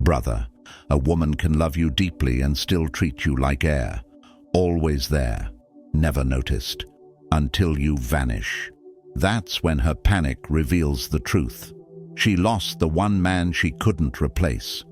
Brother, a woman can love you deeply and still treat you like air. Always there, never noticed, until you vanish. That's when her panic reveals the truth. She lost the one man she couldn't replace.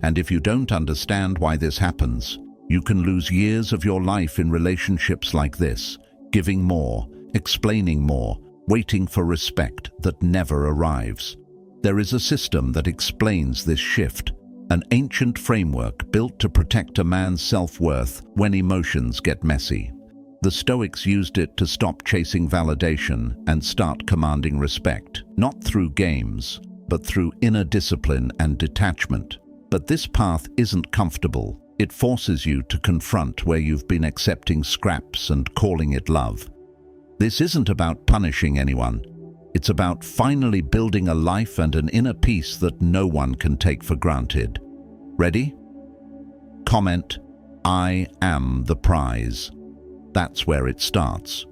And if you don't understand why this happens, you can lose years of your life in relationships like this, giving more, explaining more, waiting for respect that never arrives. There is a system that explains this shift, an ancient framework built to protect a man's self-worth when emotions get messy. The Stoics used it to stop chasing validation and start commanding respect, not through games, but through inner discipline and detachment. But this path isn't comfortable. It forces you to confront where you've been accepting scraps and calling it love. This isn't about punishing anyone. It's about finally building a life and an inner peace that no one can take for granted. Ready? Comment, "I am the prize." That's where it starts.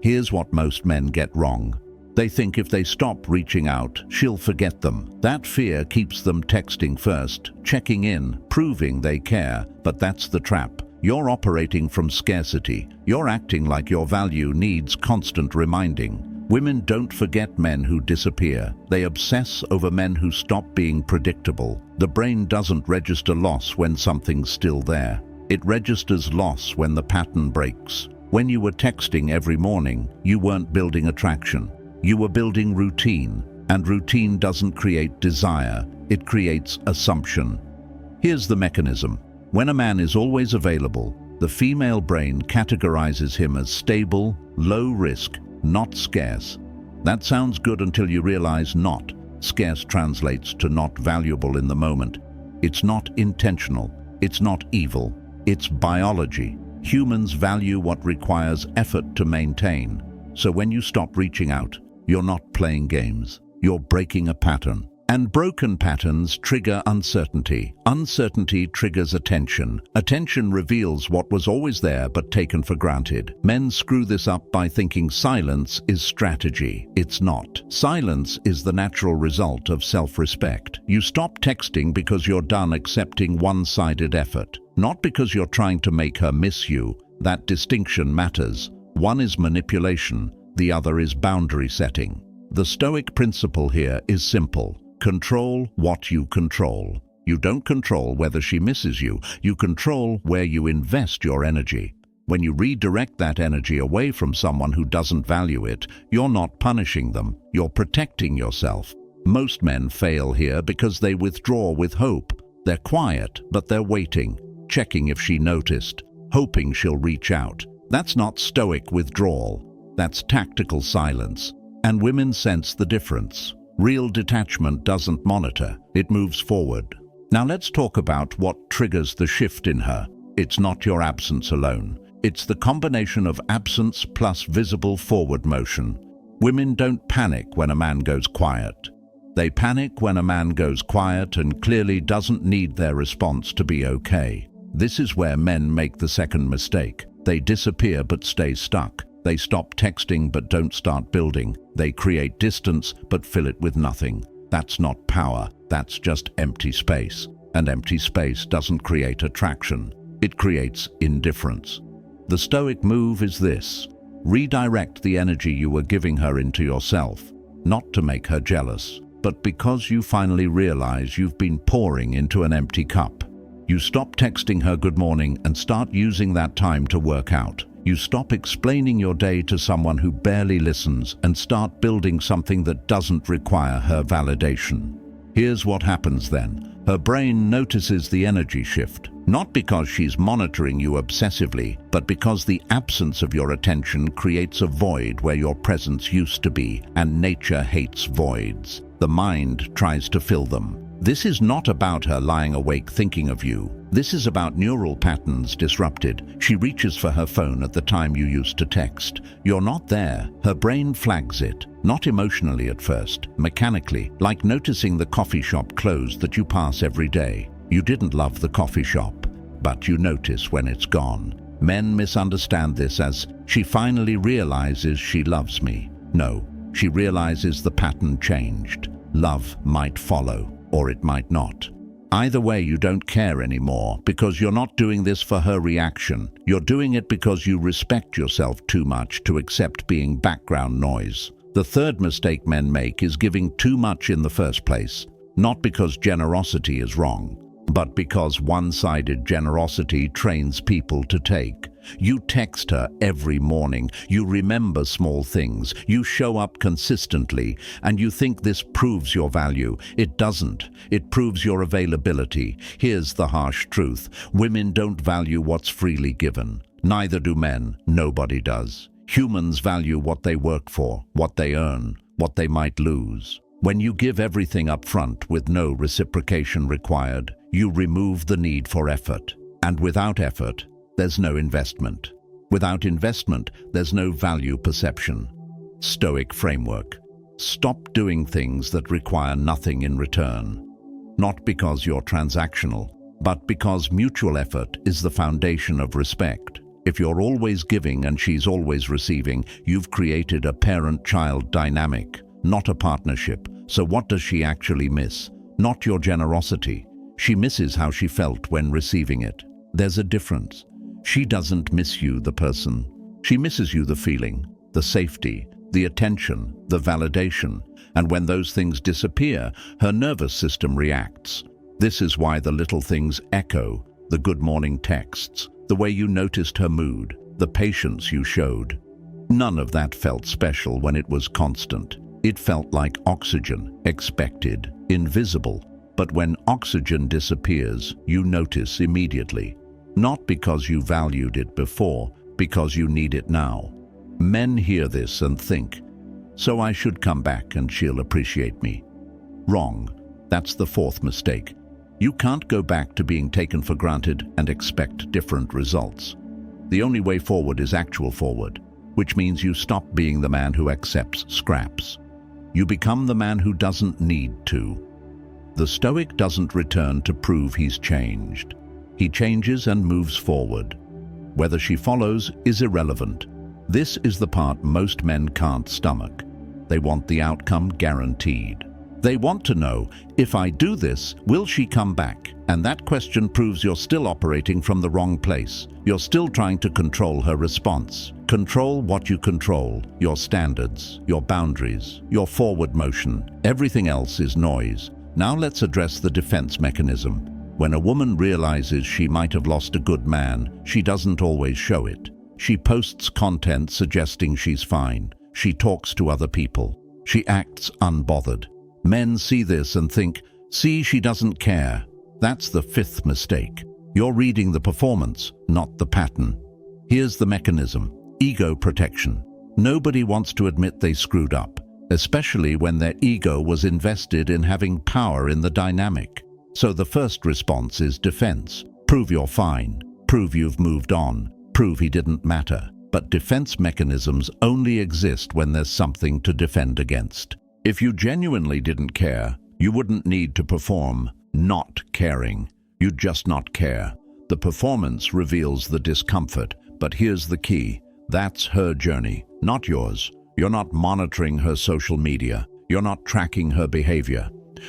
Here's what most men get wrong. They think if they stop reaching out, she'll forget them. That fear keeps them texting first, checking in, proving they care. But that's the trap. You're operating from scarcity. You're acting like your value needs constant reminding. Women don't forget men who disappear. They obsess over men who stop being predictable. The brain doesn't register loss when something's still there. It registers loss when the pattern breaks. When you were texting every morning, you weren't building attraction. You were building routine, and routine doesn't create desire, it creates assumption. Here's the mechanism. When a man is always available, the female brain categorizes him as stable, low risk, not scarce. That sounds good until you realize not. Scarce translates to not valuable in the moment. It's not intentional. It's not evil. It's biology. Humans value what requires effort to maintain. So when you stop reaching out, you're not playing games. You're breaking a pattern. And broken patterns trigger uncertainty. Uncertainty triggers attention. Attention reveals what was always there but taken for granted. Men screw this up by thinking silence is strategy. It's not. Silence is the natural result of self-respect. You stop texting because you're done accepting one-sided effort. Not because you're trying to make her miss you. That distinction matters. One is manipulation, the other is boundary setting. The Stoic principle here is simple. Control what you control. You don't control whether she misses you. You control where you invest your energy. When you redirect that energy away from someone who doesn't value it, you're not punishing them. You're protecting yourself. Most men fail here because they withdraw with hope. They're quiet, but they're waiting, checking if she noticed, hoping she'll reach out. That's not Stoic withdrawal. That's tactical silence. And women sense the difference. Real detachment doesn't monitor, it moves forward. Now let's talk about what triggers the shift in her. It's not your absence alone. It's the combination of absence plus visible forward motion. Women don't panic when a man goes quiet. They panic when a man goes quiet and clearly doesn't need their response to be okay. This is where men make the second mistake. They disappear but stay stuck. They stop texting but don't start building. They create distance but fill it with nothing. That's not power, that's just empty space. And empty space doesn't create attraction. It creates indifference. The Stoic move is this. Redirect the energy you were giving her into yourself, not to make her jealous, but because you finally realize you've been pouring into an empty cup. You stop texting her good morning and start using that time to work out. You stop explaining your day to someone who barely listens and start building something that doesn't require her validation. Here's what happens then. Her brain notices the energy shift, not because she's monitoring you obsessively, but because the absence of your attention creates a void where your presence used to be, and nature hates voids. The mind tries to fill them. This is not about her lying awake thinking of you. This is about neural patterns disrupted. She reaches for her phone at the time you used to text. You're not there. Her brain flags it. Not emotionally at first, mechanically, like noticing the coffee shop closed that you pass every day. You didn't love the coffee shop, but you notice when it's gone. Men misunderstand this as, she finally realizes she loves me. No, she realizes the pattern changed. Love might follow, or it might not. Either way, you don't care anymore because you're not doing this for her reaction. You're doing it because you respect yourself too much to accept being background noise. The third mistake men make is giving too much in the first place, not because generosity is wrong, but because one-sided generosity trains people to take. You text her every morning, you remember small things, you show up consistently, and you think this proves your value. It doesn't. It proves your availability. Here's the harsh truth. Women don't value what's freely given. Neither do men. Nobody does. Humans value what they work for, what they earn, what they might lose. When you give everything up front with no reciprocation required, you remove the need for effort. And without effort, there's no investment. Without investment, there's no value perception. Stoic framework. Stop doing things that require nothing in return. Not because you're transactional, but because mutual effort is the foundation of respect. If you're always giving and she's always receiving, you've created a parent-child dynamic, not a partnership. So what does she actually miss? Not your generosity. She misses how she felt when receiving it. There's a difference. She doesn't miss you, the person. She misses you, the feeling, the safety, the attention, the validation. And when those things disappear, her nervous system reacts. This is why the little things echo, the good morning texts, the way you noticed her mood, the patience you showed. None of that felt special when it was constant. It felt like oxygen, expected, invisible. But when oxygen disappears, you notice immediately. Not because you valued it before, because you need it now. Men hear this and think, so I should come back and she'll appreciate me. Wrong. That's the fourth mistake. You can't go back to being taken for granted and expect different results. The only way forward is actual forward, which means you stop being the man who accepts scraps. You become the man who doesn't need to. The Stoic doesn't return to prove he's changed. He changes and moves forward. Whether she follows is irrelevant. This is the part most men can't stomach. They want the outcome guaranteed. They want to know, if I do this, will she come back? And that question proves you're still operating from the wrong place. You're still trying to control her response. Control what you control, your standards, your boundaries, your forward motion. Everything else is noise. Now let's address the defense mechanism. When a woman realizes she might have lost a good man, she doesn't always show it. She posts content suggesting she's fine. She talks to other people. She acts unbothered. Men see this and think, see, she doesn't care. That's the fifth mistake. You're reading the performance, not the pattern. Here's the mechanism: ego protection. Nobody wants to admit they screwed up, especially when their ego was invested in having power in the dynamic. So the first response is defense. Prove you're fine. Prove you've moved on. Prove he didn't matter. But defense mechanisms only exist when there's something to defend against. If you genuinely didn't care, you wouldn't need to perform not caring. You'd just not care. The performance reveals the discomfort, but here's the key. That's her journey, not yours. You're not monitoring her social media. You're not tracking her behavior.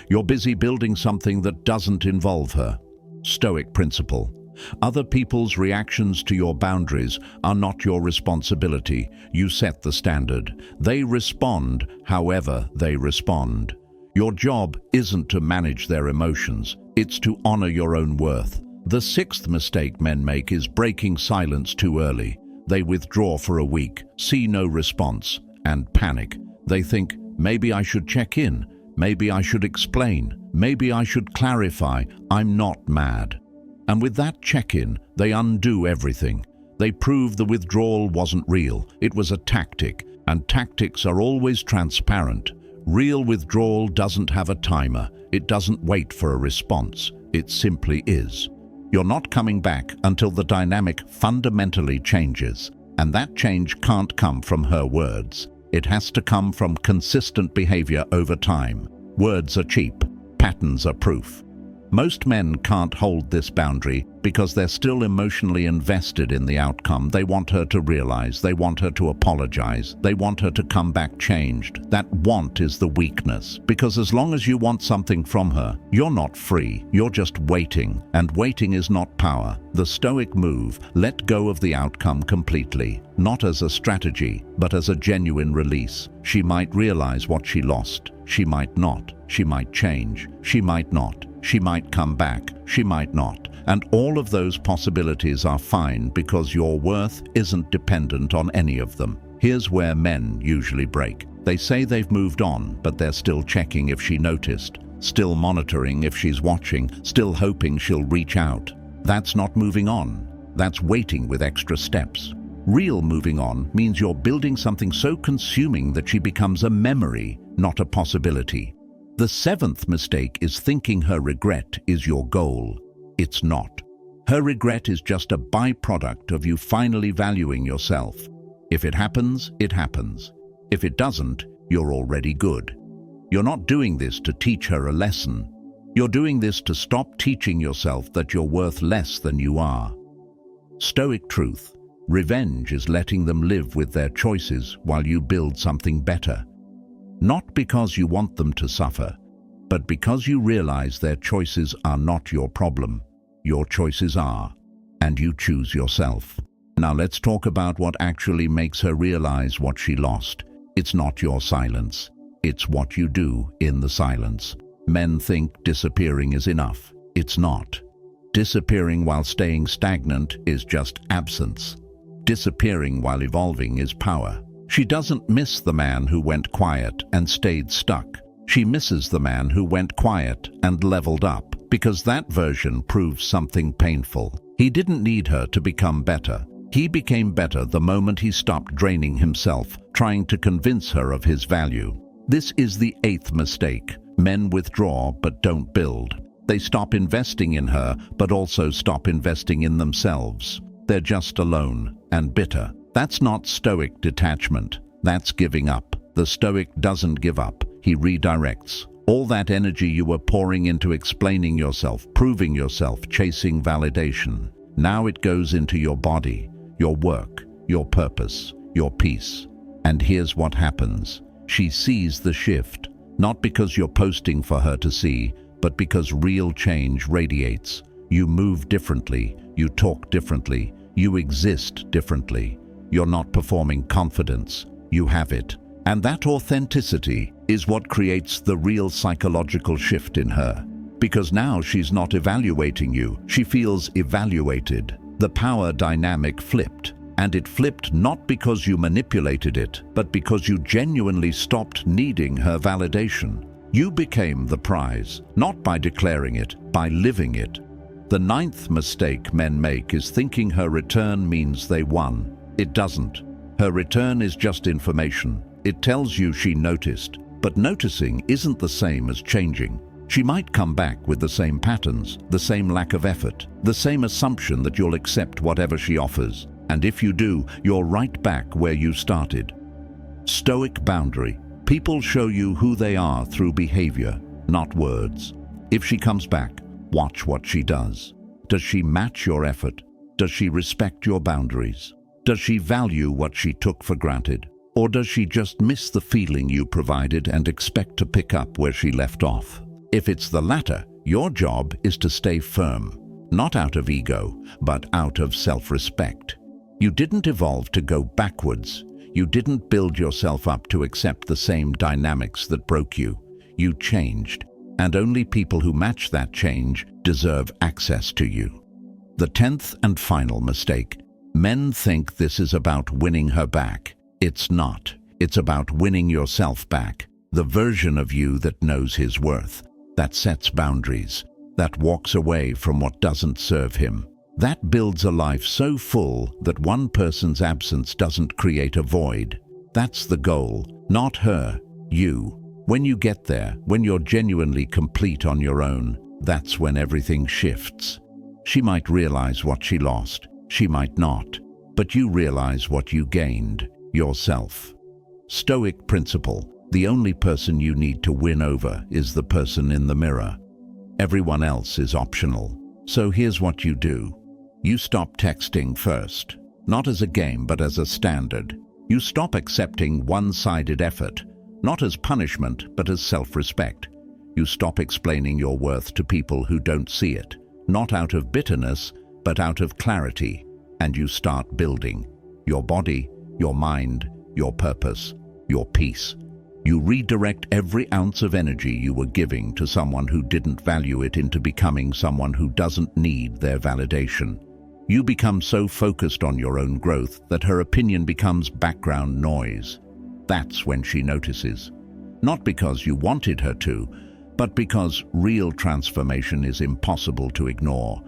You're busy building something that doesn't involve her. Stoic principle. Other people's reactions to your boundaries are not your responsibility. You set the standard. They respond however they respond. Your job isn't to manage their emotions. It's to honor your own worth. The sixth mistake men make is breaking silence too early. They withdraw for a week, see no response, and panic. They think, maybe I should check in. Maybe I should explain. Maybe I should clarify. I'm not mad. And with that check-in, they undo everything. They prove the withdrawal wasn't real. It was a tactic, and tactics are always transparent. Real withdrawal doesn't have a timer. It doesn't wait for a response. It simply is. You're not coming back until the dynamic fundamentally changes, and that change can't come from her words. It has to come from consistent behavior over time. Words are cheap. Patterns are proof. Most men can't hold this boundary because they're still emotionally invested in the outcome. They want her to realize, they want her to apologize, they want her to come back changed. That want is the weakness, because as long as you want something from her, you're not free, you're just waiting, and waiting is not power. The Stoic move, let go of the outcome completely, not as a strategy, but as a genuine release. She might realize what she lost, she might not, she might change, she might not. She might come back, she might not. And all of those possibilities are fine because your worth isn't dependent on any of them. Here's where men usually break. They say they've moved on, but they're still checking if she noticed, still monitoring if she's watching, still hoping she'll reach out. That's not moving on. That's waiting with extra steps. Real moving on means you're building something so consuming that she becomes a memory, not a possibility. The seventh mistake is thinking her regret is your goal. It's not. Her regret is just a byproduct of you finally valuing yourself. If it happens, it happens. If it doesn't, you're already good. You're not doing this to teach her a lesson. You're doing this to stop teaching yourself that you're worth less than you are. Stoic truth. Revenge is letting them live with their choices while you build something better. Not because you want them to suffer, but because you realize their choices are not your problem. Your choices are, and you choose yourself. Now let's talk about what actually makes her realize what she lost. It's not your silence. It's what you do in the silence. Men think disappearing is enough. It's not. Disappearing while staying stagnant is just absence. Disappearing while evolving is power. She doesn't miss the man who went quiet and stayed stuck. She misses the man who went quiet and leveled up, because that version proves something painful. He didn't need her to become better. He became better the moment he stopped draining himself, trying to convince her of his value. This is the eighth mistake. Men withdraw but don't build. They stop investing in her, but also stop investing in themselves. They're just alone and bitter. That's not Stoic detachment. That's giving up. The Stoic doesn't give up. He redirects. All that energy you were pouring into explaining yourself, proving yourself, chasing validation, now it goes into your body, your work, your purpose, your peace. And here's what happens. She sees the shift, not because you're posting for her to see, but because real change radiates. You move differently, you talk differently, you exist differently. You're not performing confidence, you have it. And that authenticity is what creates the real psychological shift in her. Because now she's not evaluating you, she feels evaluated. The power dynamic flipped. And it flipped not because you manipulated it, but because you genuinely stopped needing her validation. You became the prize, not by declaring it, by living it. The ninth mistake men make is thinking her return means they won. It doesn't. Her return is just information. It tells you she noticed, but noticing isn't the same as changing. She might come back with the same patterns, the same lack of effort, the same assumption that you'll accept whatever she offers. And if you do, you're right back where you started. Stoic boundary. People show you who they are through behavior, not words. If she comes back, watch what she does. Does she match your effort? Does she respect your boundaries? Does she value what she took for granted? Or does she just miss the feeling you provided and expect to pick up where she left off? If it's the latter, your job is to stay firm, not out of ego, but out of self-respect. You didn't evolve to go backwards. You didn't build yourself up to accept the same dynamics that broke you. You changed, and only people who match that change deserve access to you. The 10th and final mistake. Men think this is about winning her back. It's not. It's about winning yourself back, the version of you that knows his worth, that sets boundaries, that walks away from what doesn't serve him. That builds a life so full that one person's absence doesn't create a void. That's the goal, not her, you. When you get there, when you're genuinely complete on your own, that's when everything shifts. She might realize what she lost, she might not, but you realize what you gained, yourself. Stoic principle: the only person you need to win over is the person in the mirror. Everyone else is optional. So here's what you do. You stop texting first, not as a game but as a standard. You stop accepting one-sided effort, not as punishment but as self-respect. You stop explaining your worth to people who don't see it, not out of bitterness but out of clarity. And you start building your body, your mind, your purpose, your peace. You redirect every ounce of energy you were giving to someone who didn't value it into becoming someone who doesn't need their validation. You become so focused on your own growth that her opinion becomes background noise. That's when she notices. Not because you wanted her to, but because real transformation is impossible to ignore.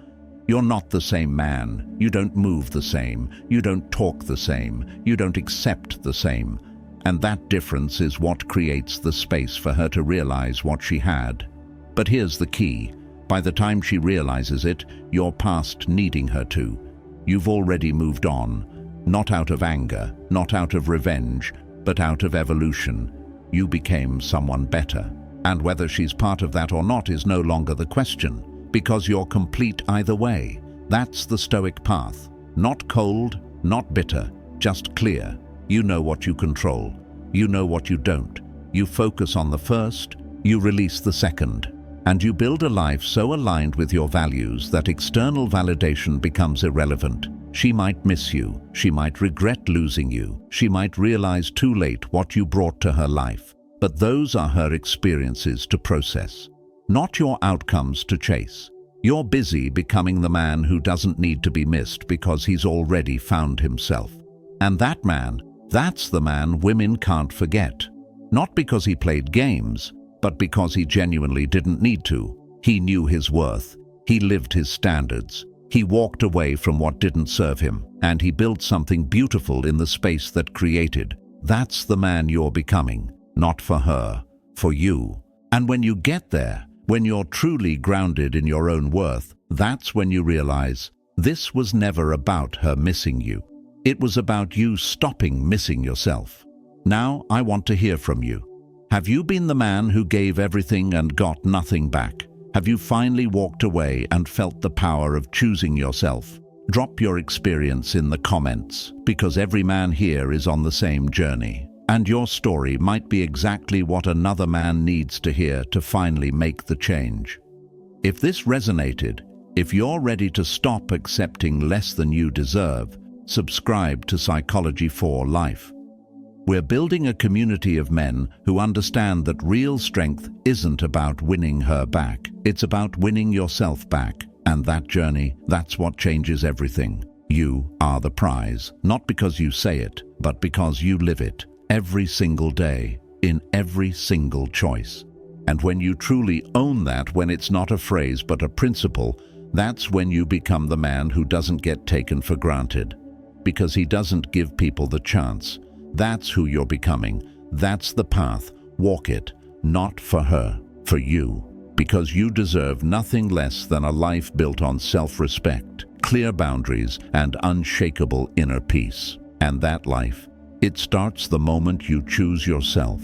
You're not the same man. You don't move the same. You don't talk the same. You don't accept the same. And that difference is what creates the space for her to realize what she had. But here's the key. By the time she realizes it, you're past needing her to. You've already moved on, not out of anger, not out of revenge, but out of evolution. You became someone better. And whether she's part of that or not is no longer the question, because you're complete either way. That's the Stoic path. Not cold, not bitter, just clear. You know what you control. You know what you don't. You focus on the first, you release the second. And you build a life so aligned with your values that external validation becomes irrelevant. She might miss you. She might regret losing you. She might realize too late what you brought to her life. But those are her experiences to process, not your outcomes to chase. You're busy becoming the man who doesn't need to be missed because he's already found himself. And that man, that's the man women can't forget. Not because he played games, but because he genuinely didn't need to. He knew his worth. He lived his standards. He walked away from what didn't serve him, and he built something beautiful in the space that created. That's the man you're becoming, not for her, for you. And when you get there, when you're truly grounded in your own worth, that's when you realize this was never about her missing you. It was about you stopping missing yourself. Now I want to hear from you. Have you been the man who gave everything and got nothing back? Have you finally walked away and felt the power of choosing yourself? Drop your experience in the comments, because every man here is on the same journey. And your story might be exactly what another man needs to hear to finally make the change. If this resonated, if you're ready to stop accepting less than you deserve, subscribe to Psychology for Life. We're building a community of men who understand that real strength isn't about winning her back. It's about winning yourself back. And that journey, that's what changes everything. You are the prize, not because you say it, but because you live it every single day, in every single choice. And when you truly own that, when it's not a phrase but a principle, that's when you become the man who doesn't get taken for granted, because he doesn't give people the chance. That's who you're becoming. That's the path. Walk it, not for her, for you, because you deserve nothing less than a life built on self-respect, clear boundaries, and unshakable inner peace. And that life, it starts the moment you choose yourself.